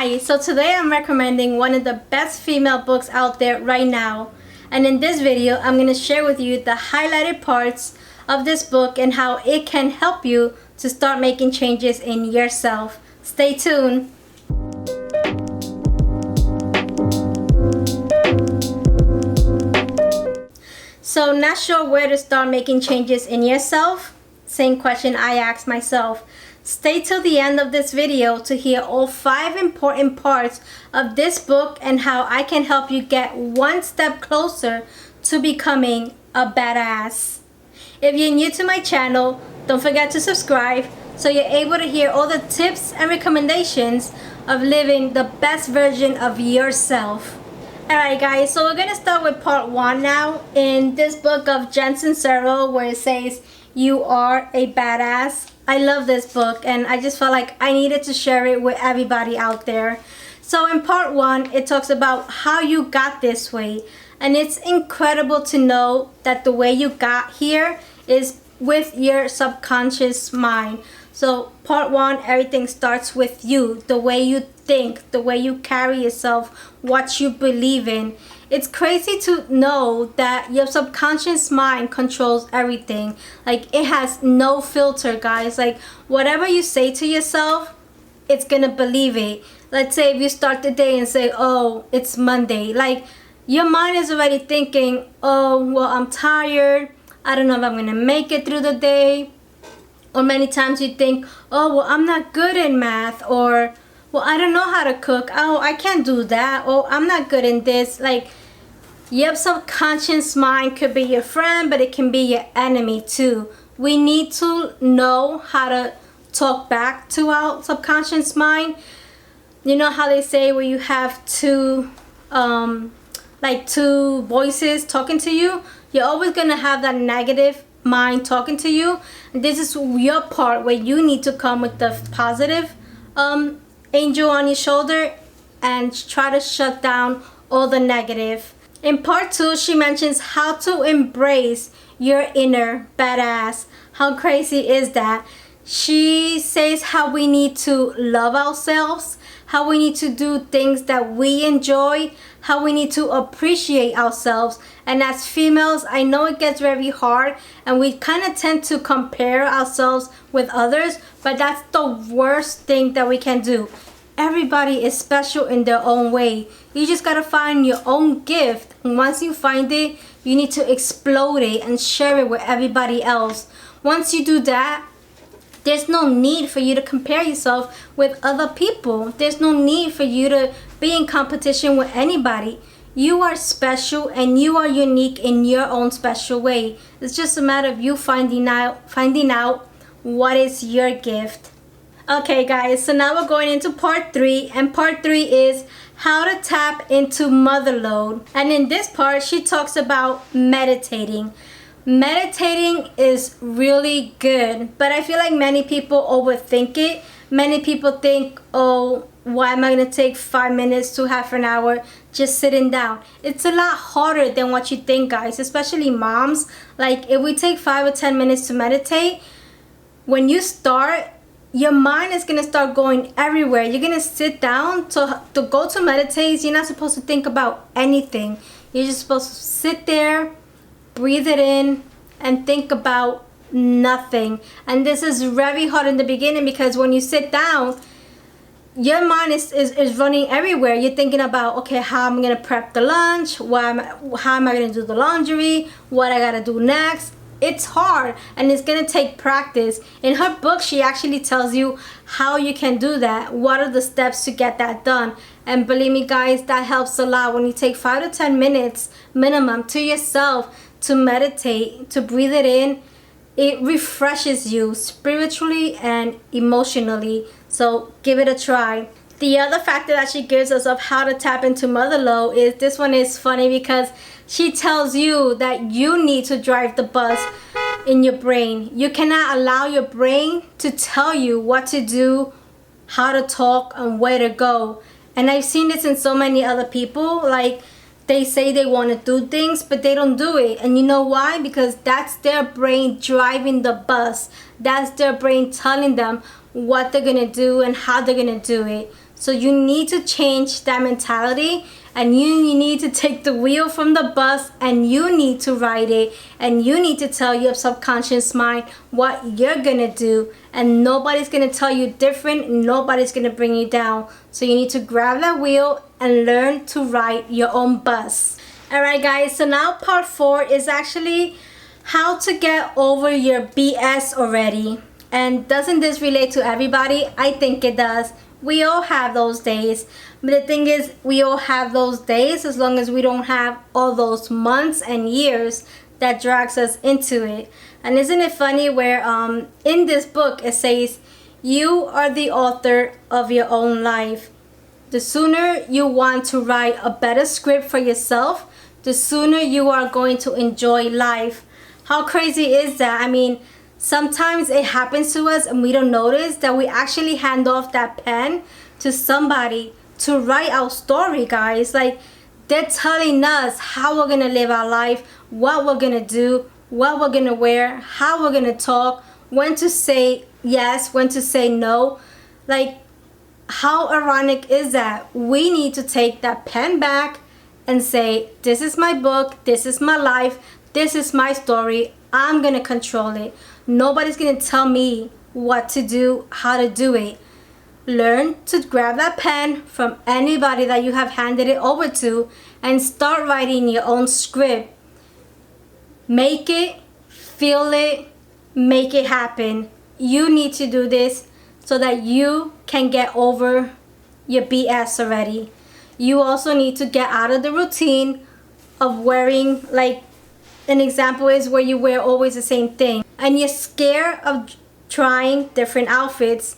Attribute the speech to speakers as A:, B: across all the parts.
A: Hi, so today I'm recommending one of the best female books out there right now. And in this video, I'm going to share with you the highlighted parts of this book and how it can help you to start making changes in yourself. Stay tuned. So, not sure where to start making changes in yourself? Same question I asked myself. Stay till the end of this video to hear all 5 important parts of this book and how I can help you get one step closer to becoming a badass. If you're new to my channel, don't forget to subscribe so you're able to hear all the tips and recommendations of living the best version of yourself. Alright guys, so we're going to start with part 1 now in this book of Jen Sincero, where it says, "You are a badass." I love this book and I just felt like I needed to share it with everybody out there. So in part 1, it talks about how you got this way. And it's incredible to know that the way you got here is with your subconscious mind. So part 1, everything starts with you, the way you think, the way you carry yourself, what you believe in. It's crazy to know that your subconscious mind controls everything. Like, it has no filter, guys. Like, whatever you say to yourself, it's gonna believe it. Let's say if you start the day and say, "Oh, it's Monday." Like, your mind is already thinking, "Oh, well, I'm tired. I don't know if I'm gonna make it through the day." Or many times you think, "Oh, well, I'm not good in math," or, "Well, I don't know how to cook. Oh, I can't do that." "Oh, I'm not good in this." Like, your subconscious mind could be your friend, but it can be your enemy too. We need to know how to talk back to our subconscious mind. You know how they say where you have two voices talking to you? You're always gonna have that negative mind talking to you. And this is your part where you need to come with the positive angel on your shoulder and try to shut down all the negative. In part 2, she mentions how to embrace your inner badass. How crazy is that? She says how we need to love ourselves, how we need to do things that we enjoy, how we need to appreciate ourselves. And as females, I know it gets very hard and we kind of tend to compare ourselves with others, but that's the worst thing that we can do. Everybody is special in their own way. You just gotta find your own gift. And once you find it, you need to explode it and share it with everybody else. Once you do that, there's no need for you to compare yourself with other people. There's no need for you to be in competition with anybody. You are special and you are unique in your own special way. It's just a matter of you finding out what is your gift. Okay guys, so now we're going into part 3, and part 3 is how to tap into motherlode. And in this part, she talks about meditating. Meditating is really good, but I feel like many people overthink it. Many people think, "Oh, why am I going to take 5 minutes to half an hour just sitting down?" It's a lot harder than what you think, guys, especially moms. Like, if we take 5 or 10 minutes to meditate, when you start, your mind is going to start going everywhere. You're going to sit down to go to meditate. You're not supposed to think about anything. You're just supposed to sit there, breathe it in, and think about nothing. And this is very hard in the beginning because when you sit down, your mind is running everywhere. You're thinking about, okay, how am I going to prep the lunch? How am I going to do the laundry? What I got to do next? It's hard and it's going to take practice. In her book, she actually tells you how you can do that. What are the steps to get that done? And believe me guys, that helps a lot. When you take 5 to 10 minutes minimum to yourself to meditate, to breathe it in, it refreshes you spiritually and emotionally. So give it a try. The other factor that she gives us of how to tap into motherlode is, this one is funny because she tells you that you need to drive the bus in your brain. You cannot allow your brain to tell you what to do, how to talk, and where to go. And I've seen this in so many other people. Like, they say they want to do things, but they don't do it. And you know why? Because that's their brain driving the bus. That's their brain telling them what they're going to do and how they're going to do it. So you need to change that mentality, and you need to take the wheel from the bus, and you need to ride it, and you need to tell your subconscious mind what you're gonna do, and nobody's gonna tell you different. Nobody's gonna bring you down. So you need to grab that wheel and learn to ride your own bus. Alright guys, so now part 4 is actually how to get over your BS already. And doesn't this relate to everybody? I think it does. We all have those days. But the thing is, we all have those days as long as we don't have all those months and years that drags us into it. And isn't it funny where in this book it says, you are the author of your own life. The sooner you want to write a better script for yourself, the sooner you are going to enjoy life. How crazy is that? I mean, sometimes it happens to us and we don't notice that we actually hand off that pen to somebody to write our story, guys. Like, they're telling us how we're gonna live our life, what we're gonna do, what we're gonna wear, how we're gonna talk, when to say yes, when to say no. Like, how ironic is that? We need to take that pen back and say, this is my book, this is my life, this is my story, I'm gonna control it. Nobody's gonna tell me what to do, how to do it. Learn to grab that pen from anybody that you have handed it over to and start writing your own script. Make it, feel it, make it happen. You need to do this so that you can get over your BS already. You also need to get out of the routine of wearing, like, an example is where you wear always the same thing and you're scared of trying different outfits.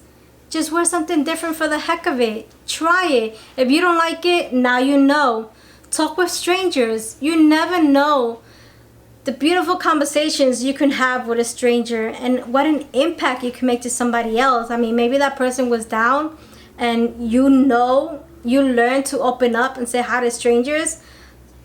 A: Just wear something different for the heck of it. Try it. If you don't like it, now you know. Talk with strangers. You never know the beautiful conversations you can have with a stranger and what an impact you can make to somebody else. I mean, maybe that person was down and you learn to open up and say hi to strangers.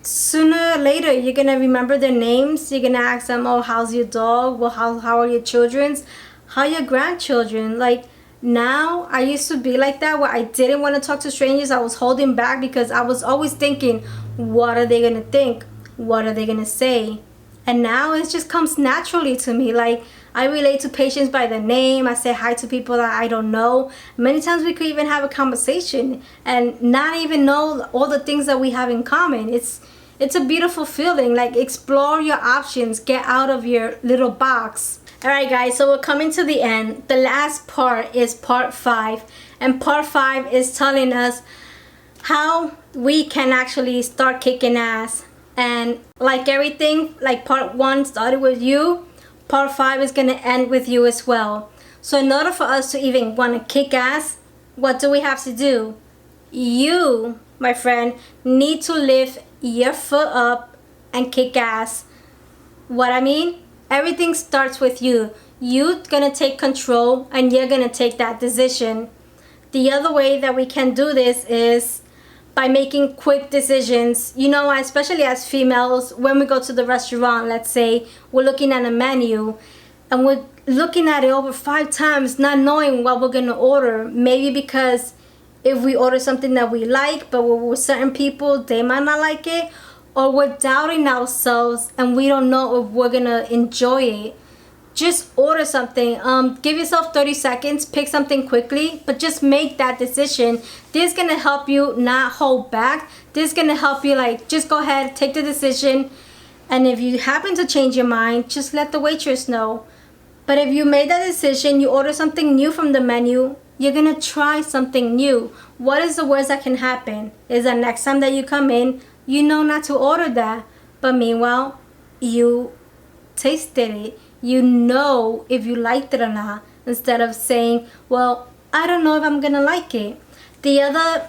A: Sooner or later, you're going to remember their names. You're going to ask them, oh, how's your dog? Well, how are your children's? How are your grandchildren? Like, now, I used to be like that where I didn't want to talk to strangers. I was holding back because I was always thinking, what are they going to think? What are they going to say? And now it just comes naturally to me. Like, I relate to patients by their name. I say hi to people that I don't know. Many times we could even have a conversation and not even know all the things that we have in common. It's a beautiful feeling. Like, explore your options. Get out of your little box. Alright guys, so we're coming to the end. The last part is part 5. And part 5 is telling us how we can actually start kicking ass. And like everything, like part 1 started with you, part 5 is going to end with you as well. So in order for us to even want to kick ass, what do we have to do? You, my friend, need to lift your foot up and kick ass. What I mean? Everything starts with you. You're going to take control and you're going to take that decision. The other way that we can do this is by making quick decisions. You know, especially as females, when we go to the restaurant, let's say we're looking at a menu and we're looking at it over 5 times, not knowing what we're going to order. Maybe because if we order something that we like, but we're with certain people, they might not like it. Or we're doubting ourselves and we don't know if we're gonna enjoy it. Just order something. Give yourself 30 seconds, pick something quickly, but just make that decision. This is gonna help you not hold back. This is gonna help you, like, just go ahead, take the decision. And if you happen to change your mind, just let the waitress know. But if you made that decision, you order something new from the menu, you're gonna try something new. What is the worst that can happen? Is that next time that you come in, you know not to order that, but meanwhile, you tasted it. You know if you liked it or not, instead of saying, well, I don't know if I'm gonna like it. The other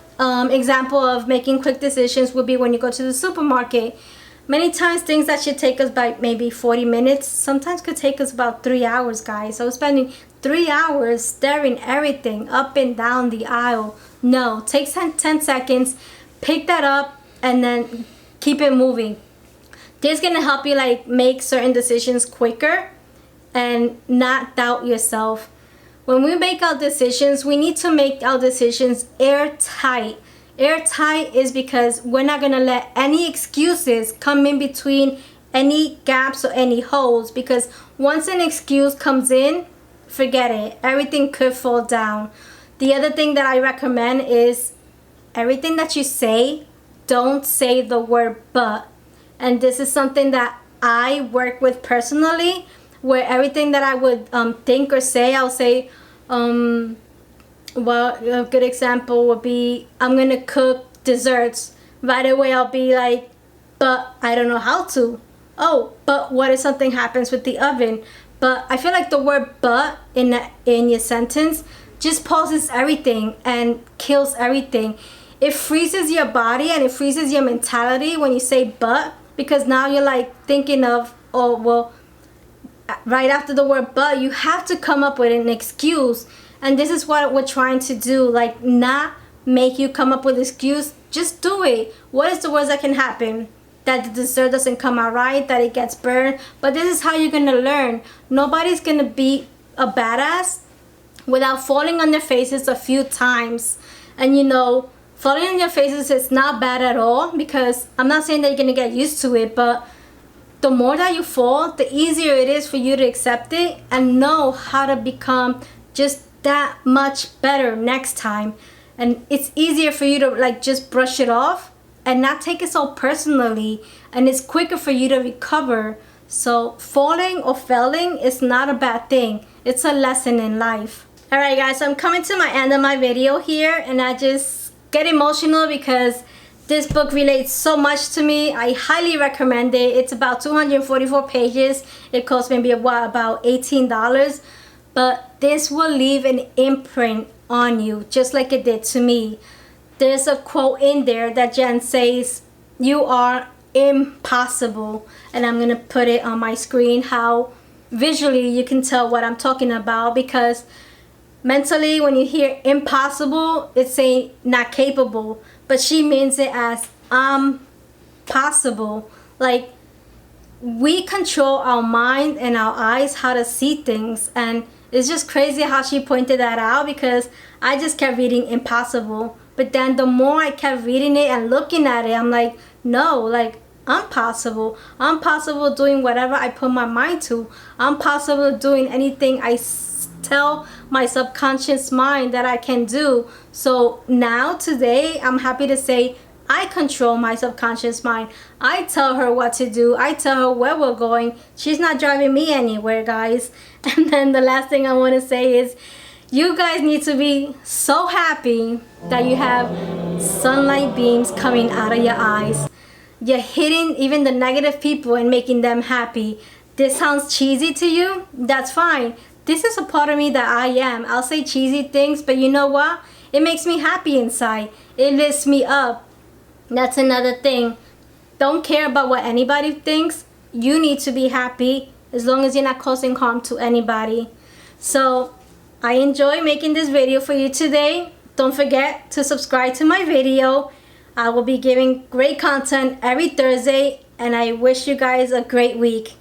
A: example of making quick decisions would be when you go to the supermarket. Many times things that should take us by maybe 40 minutes, sometimes could take us about 3 hours, guys. So spending 3 hours staring everything up and down the aisle. No, take 10 seconds, pick that up, and then keep it moving. This is gonna help you, like, make certain decisions quicker and not doubt yourself. when we make our decisions, we need to make our decisions airtight. Airtight is because we're not going to let any excuses come in between any gaps or any holes, because once an excuse comes in, forget it. Everything could fall down. The other thing that I recommend is everything that you say, don't say the word but. And this is something that I work with personally, where everything that I would think or say, I'll say, well, a good example would be, I'm going to cook desserts. Right away, I'll be like, but I don't know how to. Oh, but what if something happens with the oven? But I feel like the word but in your sentence just pauses everything and kills everything. It freezes your body and it freezes your mentality when you say but, because now you're like thinking of, oh, well, right after the word but, you have to come up with an excuse. And this is what we're trying to do, like not make you come up with an excuse. Just do it. What is the worst that can happen? That the dessert doesn't come out right, that it gets burned. But this is how you're going to learn. Nobody's going to be a badass without falling on their faces a few times. And you know, falling on your faces is not bad at all, because I'm not saying that you're going to get used to it, but the more that you fall, the easier it is for you to accept it and know how to become just that much better next time. And it's easier for you to like just brush it off and not take it so personally, and it's quicker for you to recover. So falling or failing is not a bad thing. It's a lesson in life. Alright guys, so I'm coming to my end of my video here, and I just get emotional because this book relates so much to me. I highly recommend it. It's about 244 pages. It cost maybe about $18. But this will leave an imprint on you, just like it did to me. There's a quote in there that Jen says, "You are impossible." And I'm going to put it on my screen how visually you can tell what I'm talking about, because mentally when you hear impossible, it's saying not capable. But she means it as possible. Like, we control our mind and our eyes how to see things. And it's just crazy how she pointed that out, because I just kept reading impossible. But then the more I kept reading it and looking at it, I'm like, no, like, I'm possible. I'm possible doing whatever I put my mind to. I'm possible doing anything I tell my subconscious mind that I can do. So now, today, I'm happy to say I control my subconscious mind. I tell her what to do. I tell her where we're going. She's not driving me anywhere, guys. And then the last thing I want to say is, you guys need to be so happy that you have sunlight beams coming out of your eyes. You're hitting even the negative people and making them happy. This sounds cheesy to you? That's fine. This is a part of me that I am. I'll say cheesy things, but you know what? It makes me happy inside. It lifts me up. That's another thing. Don't care about what anybody thinks. You need to be happy as long as you're not causing harm to anybody. So I enjoy making this video for you today. Don't forget to subscribe to my video. I will be giving great content every Thursday, and I wish you guys a great week.